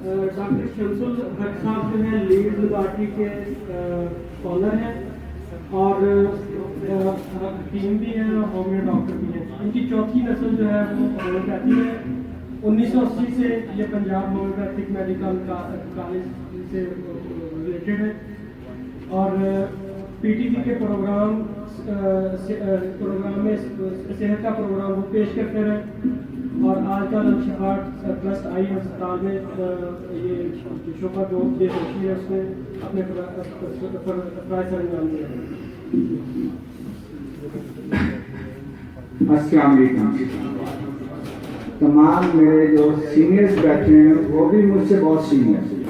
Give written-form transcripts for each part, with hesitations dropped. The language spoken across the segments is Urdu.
ڈاکٹر شمس الحق صاحب جو ہے لیڈ لیبارٹری کے اسکالر ہیں اور حکیم بھی ہیں اور ہومیو ڈاکٹر بھی ہیں. ان کی چوتھی نسل جو ہے وہ ہومیوپیتھی ہے. 1980 سے یہ پنجاب ہومیوپیتھک میڈیکل کالج سے ریلیٹڈ ہے اور پی ٹی وی کے پروگرام میں صحت کا پروگرام وہ پیش کرتے رہے اور آج کل الشفا ٹرسٹ آئی ہسپتال میں یہ شعبہ جو بے ہوشی ہے اس میں اپنے فرائض سر انجام دیا ہے. السلام علیکم. تمام میرے جو سینئرز بیٹھے ہیں وہ بھی مجھ سے بہت سینئر ہیں,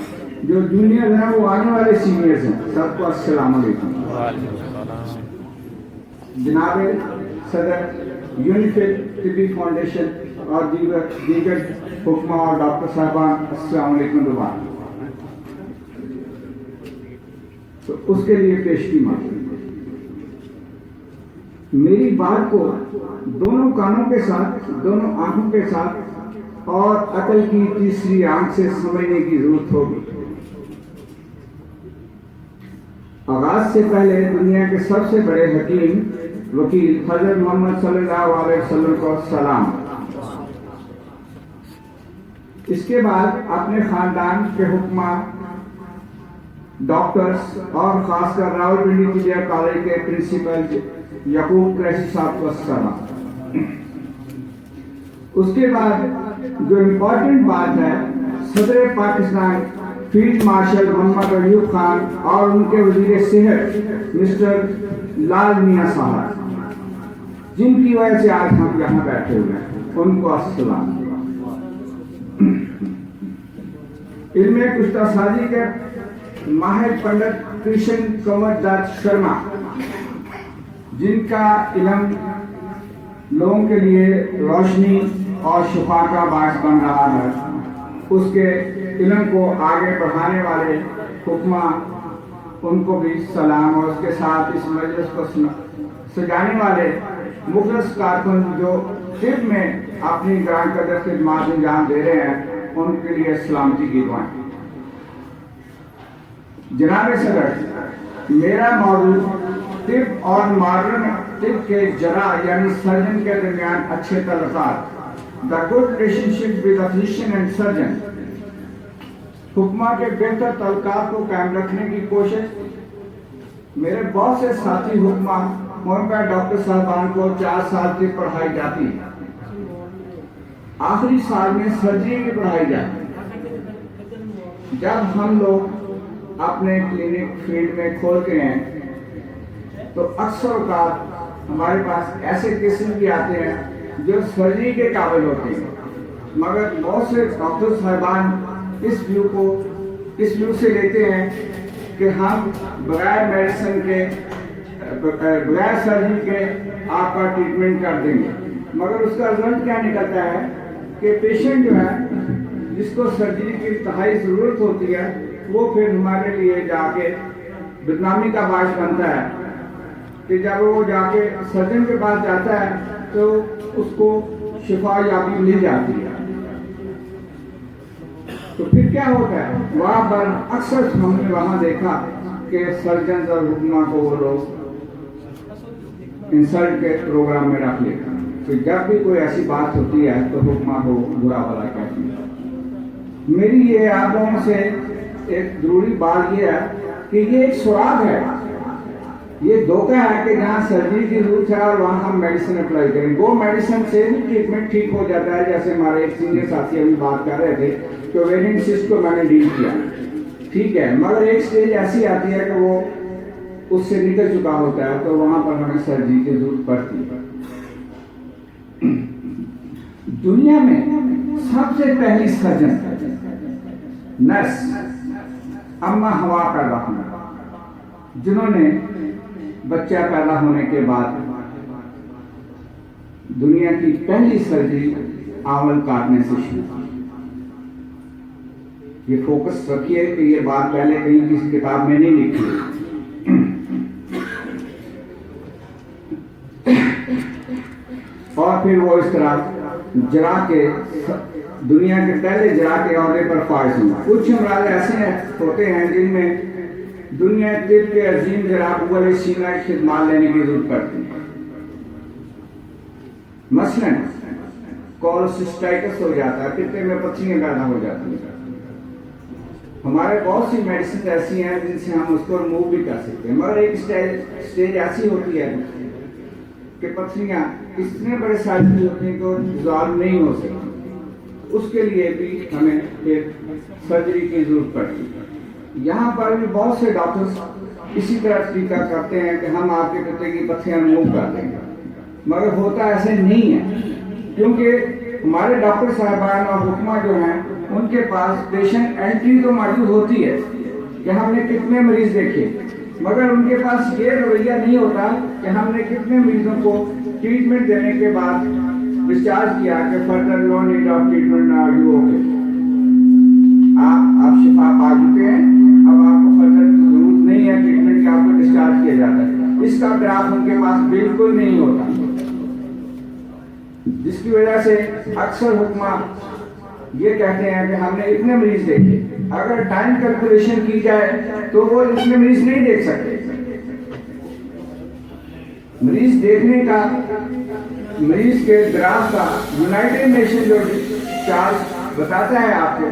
جو جونیئر ہیں وہ آنے والے سینئرز ہیں. سب کو السلام علیکم. جناب صدر یونیفیڈ طبی فاؤنڈیشن اور دیگر حکماء اور ڈاکٹر صاحبان, السلام علیکم دوبارہ. تو اس کے لیے پیش کی معافی. میری بات کو دونوں کانوں کے ساتھ, دونوں آنکھوں کے ساتھ اور عقل کی تیسری آنکھ سے سمجھنے کی ضرورت ہوگی. آغاز سے پہلے دنیا کے سب سے بڑے حکیم وکیل حضرت محمد صلی اللہ علیہ وسلم کو سلام. اس کے بعد اپنے خاندان کے حکماء, ڈاکٹرز اور خاص کر راولپنڈی انجینئر کالج کے پرنسپل یعقوب قریشی صاحب کو السلام. اس کے بعد جو امپورٹنٹ بات ہے, صدر پاکستان فیلڈ مارشل محمد ایوب خان اور ان کے وزیر صحت مسٹر لال میاں صاحب, جن کی وجہ سے آج ہم یہاں بیٹھے ہوئے ہیں, ان کو السلام. علم کشتہ سازی کے ماہر پنڈت کرشن کنور دت شرما, جن کا علم لوگوں کے لیے روشنی اور شفا کا باعث بن رہا ہے, اس کے علم کو آگے بڑھانے والے حکماء, ان کو بھی سلام. اور اس کے ساتھ اس مجلس کو سجانے والے مخلص کارکن جو طب میں اپنی گران قدر خدمات انجام دے رہے ہیں, ان کے لیے سلامتی کی دعائیں. جناب صدر, میرا موضوع طب اور ماڈرن طب کے جراح یعنی سرجن کے درمیان اچھے تعلقات, the good relationship with physician and surgeon. حکماء کے بہتر تعلقات کو قائم رکھنے کی کوشش. میرے بہت سے ساتھی حکماء ہومیوپیتھ ڈاکٹر صاحبان کو 4 سال کی پڑھائی جاتی ہے, آخری سال میں سرجری کی پڑھائی جاتی ہے. جب ہم لوگ اپنے کلینک فیلڈ میں کھولتے ہیں تو اکثر اوقات ہمارے پاس ایسے کیسز بھی آتے ہیں جو سرجری کے قابل ہوتے ہیں, مگر بہت سے ڈاکٹر صاحبان اس ویو سے لیتے ہیں کہ ہم بغیر میڈیسن کے, بغیر سرجری کے آپ کا ٹریٹمنٹ کر دیں گے. مگر اس کا رزلٹ کیا نکلتا ہے کہ پیشنٹ جو ہے جس کو سرجری کی انتہائی ضرورت ہوتی ہے, وہ پھر ہمارے لیے جا کے بدنامی کا باعث بنتا ہے کہ جب وہ جا کے سرجن کے پاس جاتا ہے تو اس کو شفا یابی مل جاتی ہے. تو پھر کیا ہوتا ہے, وہاں پر اکثر ہم نے وہاں دیکھا کہ سرجن اور حکماء کو وہ لوگ انسلٹ کے پروگرام میں رکھ لیتے ہیں. تو جب بھی کوئی ایسی بات ہوتی ہے تو حکماء کو برا بھلا کہتے ہیں. میری یہ آپ لوگوں سے ایک ضروری بات یہ ہے کہ یہ ایک سراغ ہے, یہ دھوکہ ہے کہ جہاں سرجری کی ضرورت ہے اور وہاں ہم میڈیسن اپلائی کریں. وہ میڈیسن سے بھی ٹریٹمنٹ ٹھیک ہو جاتا ہے. جیسے ہمارے ایک سینئر ساتھی ابھی بات کر رہے تھے کہ اویرین سسٹ کو میں نے ڈیل کیا, ٹھیک ہے, مگر ایک سٹیج ایسی آتی ہے کہ وہ اس سے نکل چکا ہوتا ہے, تو وہاں پر ہمیں سرجری کی ضرورت پڑتی ہے. دنیا میں سب سے پہلی سرجن نرس اما ہوا پیدا ہونا, جنہوں نے بچہ پیدا ہونے کے بعد دنیا کی پہلی سرجری آول کاٹنے سے شروع کی. یہ فوکس رکھیے کہ یہ بات پہلے کہیں کسی کتاب میں نہیں لکھی. اور پھر وہ اس طرح جرا کے دنیا کے پہلے جرا کے عہدے پر فائز ہوں. کچھ امراض ایسے ہوتے ہیں جن میں دنیا طب کے عظیم جناب اول سینا کی خدمات لینے کی ضرورت پڑتی ہے. مثلاً کولسسٹائٹس ہو جاتا ہے, پتے میں پتھریاں پیدا ہو جاتی ہیں. ہمارے بہت سی میڈیسن ایسی ہیں جن سے ہم اس کو ریموو بھی کر سکتے ہیں, مگر ایک اسٹیج ایسی ہوتی ہے کہ پتھریاں اتنے بڑے سائز کی ہوتی ہیں کہ وہ ڈیزالو نہیں ہو سکتی. اس کے لیے بھی ہمیں ایک سرجری کی ضرورت پڑتی ہے. یہاں پر بھی بہت سے ڈاکٹرز اسی طرح طریقہ کرتے ہیں کہ ہم آپ کے پتے کی پتھریاں ریموو کر دیں گے, مگر ہوتا ایسے نہیں ہے, کیونکہ ہمارے ڈاکٹر صاحبان اور حکمہ جو ہیں ان کے پاس پیشنٹ انٹری تو موجود ہوتی ہے کہ ہم نے کتنے مریض دیکھے, مگر ان کے پاس یہ رویہ نہیں ہوتا کہ ہم نے کتنے مریضوں کو ٹریٹمنٹ دینے کے بعد ڈسچارج کیا کہ further no need of treatment, are you okay, آپ شفا پا چکے ہیں, اب آپ کو فردر ضرورت نہیں ہے ٹریٹمنٹ کی, آپ کو ڈسچارج کیا جاتا ہے. اس کا گراف ان کے پاس بالکل نہیں ہوتا, جس کی وجہ سے اکثر حکمہ یہ کہتے ہیں کہ ہم نے اتنے مریض دیکھے, اگر ٹائم کیلکولیشن کی جائے تو وہ اتنے مریض نہیں دیکھ سکتے. مریض دیکھنے کا, مریض کے گراف کا یونائٹڈ نیشن جو چارٹ بتاتا ہے آپ کو,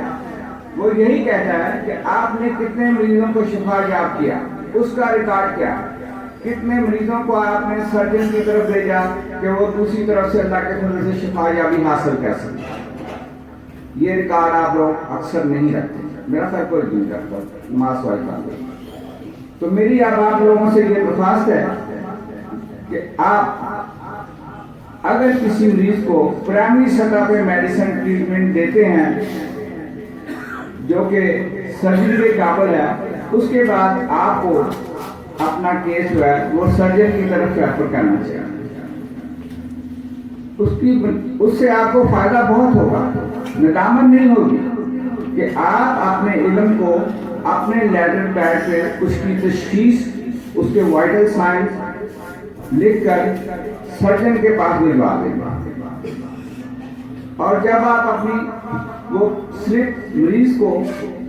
وہ یہی کہتا ہے کہ آپ نے کتنے مریضوں کو شفا یاب کیا, اس کا ریکارڈ کیا, کتنے مریضوں کو آپ نے سرجن کی طرف بھیجا کہ وہ دوسری طرف سے اللہ کے فضل سے شفا یابی حاصل کر سکے. یہ ریکارڈ آپ لوگ اکثر نہیں رکھتے, میرا خیال کوئی نہیں رکھتا, نماز والی بات. تو میری اب آپ لوگوں سے یہ درخواست ہے کہ آپ اگر کسی مریض کو پرائمری سطح پہ میڈیسن ٹریٹمنٹ دیتے ہیں جو کہ سرجری کے قابل ہے, اس کے بعد آپ کو اپنا کیس جو ہے وہ سرجن کی طرف ریفر کرنا چاہیے. اس سے آپ کو فائدہ بہت ہوگا, ندامت نہیں ہوگی کہ آپ اپنے علم کو اپنے لیٹر پیڈ پہ اس کی تشخیص, اس کے وائٹل سائنس لکھ کر سرجن کے پاس بھجوا دیں گے, اور جب آپ اپنی وہ صرف مریض کو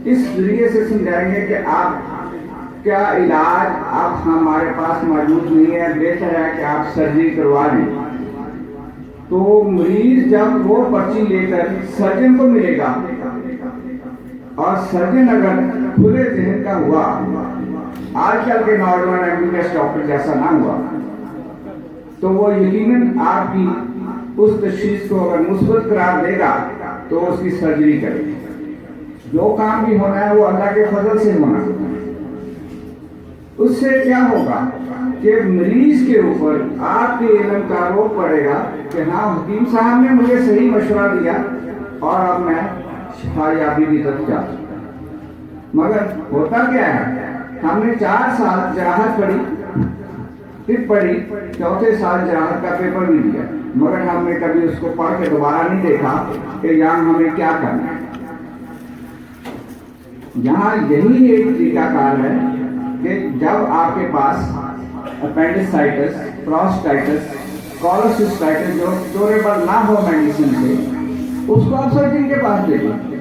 اس ذریعے سے سمجھائیں گے کہ آپ کیا علاج اب ہمارے پاس موجود نہیں ہے, بہتر ہے کہ آپ سرجری کروا لیں, تو مریض جب وہ پرچی لے کر سرجن کو ملے گا, اور سرجن اگر کھلے ذہن کا ہوا, آج کل کے نوجوان MBBS ڈاکٹر جیسا نہ ہوا, تو وہ یقیناً آپ کی اس تشخیص کو اگر مثبت قرار دے گا تو اس کی سرجری کرے گا. جو کام بھی ہونا ہے وہ اللہ کے فضل سے ہونا ہے. اس سے کیا ہوگا کہ مریض کے اوپر آپ کے علم کا روپ پڑے گا کہ ہاں حکیم صاحب نے مجھے صحیح مشورہ دیا اور اب میں شفا یابی کی طرف جا سکتا ہوں. مگر ہوتا کیا ہے, ہم نے 4 سال جراحت پڑھی, پھر پڑھی, چوتھے سال جراحت کا پیپر بھی دیا, مگر ہم نے کبھی اس کو پڑھ کے دوبارہ نہیں دیکھا کہ یہاں ہمیں کیا کرنا ہے. یہاں یہی ایک طریقہ کار ہے کہ جب آپ کے پاس اپینڈسائٹس, پروسٹائٹس, کولسسٹائٹس جو کیوریبل نہ ہو میڈیسن سے, اس کو آپ سرجن کے پاس دے دیں.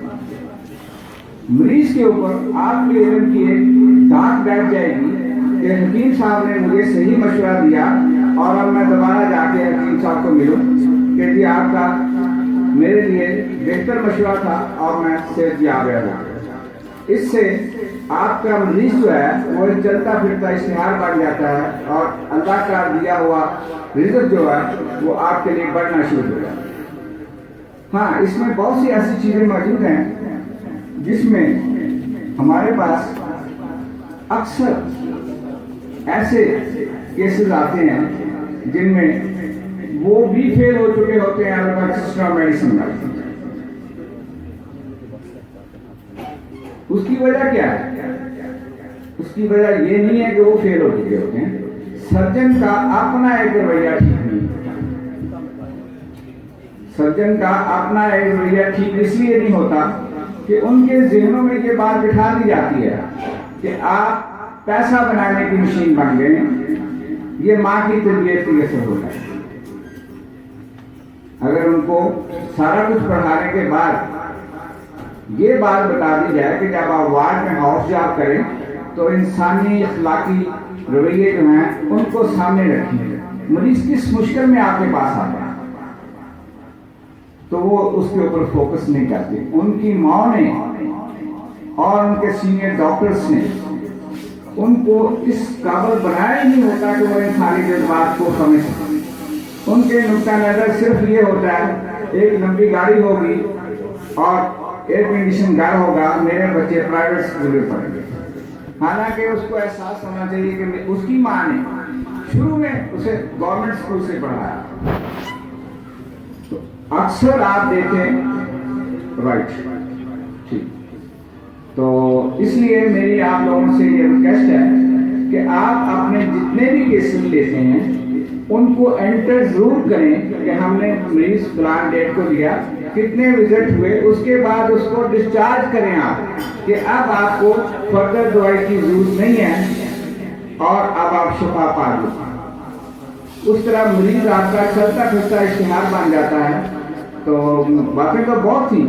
مریض کے اوپر آپ کے علم کی ایک داغ بیٹھ جائے گی کہ حکیم صاحب نے مجھے صحیح مشورہ دیا, اور اب میں دوبارہ جا کے حکیم صاحب کو ملوں کہ جی آپ کا میرے لیے بہتر مشورہ تھا اور میں صحت یاب رہا. اس سے آپ کا مریض جو ہے وہ چلتا پھرتا اشتہار بن جاتا ہے, اور اللہ کا دیا ہوا رزق جو ہے وہ آپ کے لیے بڑھنا شروع ہو جاتا ہے. ہاں, اس میں بہت سی ایسی چیزیں موجود ہیں جس میں ہمارے پاس اکثر ایسے کیسز آتے ہیں جن میں وہ بھی فیل ہو چکے ہوتے ہیں الگ سسٹم میڈیسن کا. اس کی وجہ کیا ہے؟ اس کی وجہ یہ نہیں ہے کہ وہ فیل ہو چکے ہوتے ہیں, سرجن کا اپنا ایک رویہ ٹھیک نہیں. سرجن کا اپنا ایک رویہ ٹھیک اس لیے نہیں ہوتا کہ ان کے ذہنوں میں یہ بات بٹھا دی جاتی ہے کہ آپ پیسہ بنانے کی مشین بن گئے, یہ ماں کی تربیت کی وجہ سے ہوتا ہے. اگر ان کو سارا کچھ پڑھانے کے بعد یہ بات بتا دی جائے کہ جب آپ وارڈ میں ہاؤس جاب کریں تو انسانی اخلاقی رویے جو ہیں ان کو سامنے رکھیں، مریض کس مشکل میں آپ کے پاس آتا ہے تو وہ اس کے اوپر فوکس نہیں کرتے. ان کی ماں نے اور ان کے سینئر ڈاکٹرز نے ان کو اس قابل بنایا ہی نہیں ہوتا کہ وہ انسانی جذبات کو سمجھ سکیں. ان کے نقطہ نظر صرف یہ ہوتا ہے ایک لمبی گاڑی ہوگی اور ایئر کنڈیشن گھر ہوگا، میرے بچے پرائیویٹ اسکول میں پڑھیں گے. حالانکہ اس کو احساس ہونا چاہیے کہ اس کی ماں نے شروع میں اسے گورنمنٹ اسکول سے پڑھایا. تو اکثر آپ دیکھیں رائٹ ٹھیک. تو اس لیے میری آپ لوگوں سے یہ ریکویسٹ ہے کہ آپ اپنے جتنے بھی کیسز لیتے ہیں ان کو انٹر ضرور کریں کہ ہم نے مریض فلان ڈیٹ کو دیا، کتنے وزٹ ہوئے، اس کے بعد اس کو ڈسچارج کریں آپ کہ اب آپ کو فردر دوائی کی ضرورت نہیں ہے اور اب آپ شفا پا لیں. اس طرح مریض آپ کا چلتا پھرتا اشتہار بن جاتا ہے. تو باتیں تو بہت تھیں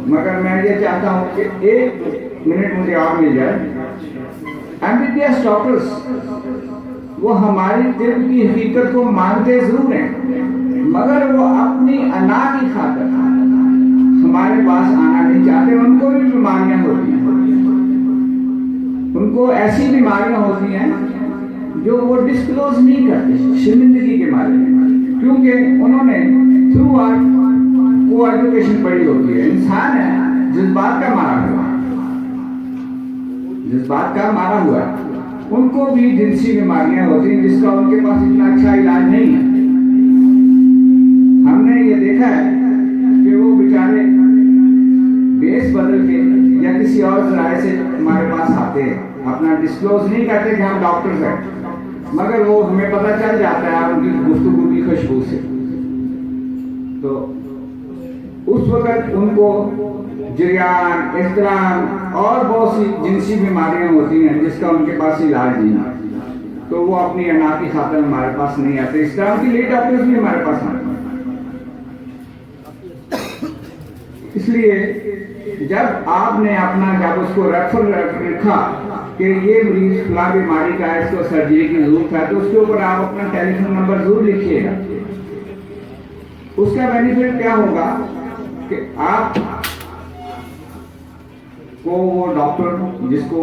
مگر میں یہ چاہتا ہوں کہ ایک منٹ مجھے اور مل جائے. MBBS ڈاکٹرز وہ ہماری طب کی حقیقت کو مانتے ضرور ہیں مگر وہ اپنی انا کی خاطر ہمارے پاس آنا نہیں چاہتے. ان کو بھی بیماریاں ہوتی ہیں، ان کو ایسی بیماریاں ہوتی ہیں جو وہ ڈسکلوز نہیں کرتے شرمندگی کے بارے میں، کیونکہ انہوں نے تھرو آرٹ کو ایجوکیشن پڑھی ہوتی ہے. انسان ہے جذبات کا مارا ہوا، جذبات کا مارا ہوا ہے. ان کو بھی جنسی بیماریاں ہوتی ہیں جس کا ان کے پاس اتنا اچھا علاج نہیں ہے. ہم نے یہ دیکھا ہے کہ وہ بیچارے بیس بدل کے یا کسی اور ذرائع سے ہمارے پاس آتے ہیں، اپنا ڈسکلوز نہیں کرتے کہ ہم ڈاکٹرز ہیں مگر وہ ہمیں پتہ چل جاتا ہے ان کی گفتگو کی خوشبو سے. تو اس وقت ان کو جریان، احترام اور بہت سی جنسی بیماریاں ہوتی ہیں جس کا ان کے پاس علاج نہیں ہے. تو وہ اپنی انا کی خاطر ہمارے پاس نہیں آتے. اس طرح کی لیڈ ڈاکٹرز بھی ہمارے پاس آتے ہیں. اس لیے جب آپ نے اپنا جب اس کو ریفر لکھا کہ یہ مریض فلاں بیماری کا ہے، اس کو سرجری کی ضرورت ہے، تو اس کے اوپر آپ اپنا ٹیلی فون نمبر ضرور لکھیے گا. اس کا بینیفٹ کیا ہوگا کہ آپ کو وہ ڈاکٹر جس کو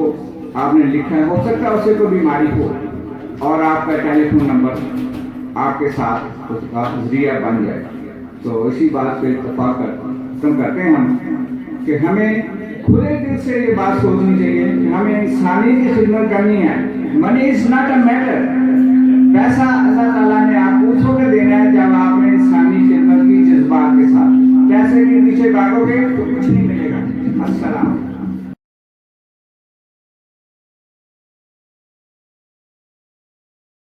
آپ نے لکھا ہے ہو سکتا ہے اسے کوئی بیماری ہو اور آپ کا ٹیلی فون نمبر آپ کے ساتھ اس کا ذریعہ بن جائے. تو اسی بات پہ اتفاق کرتے ہیں ہم کہ ہمیں کھلے دل سے یہ بات سوچنی چاہیے کہ ہمیں انسانی کی خدمت کرنی ہے. منی از ناٹ اے میٹر. پیسہ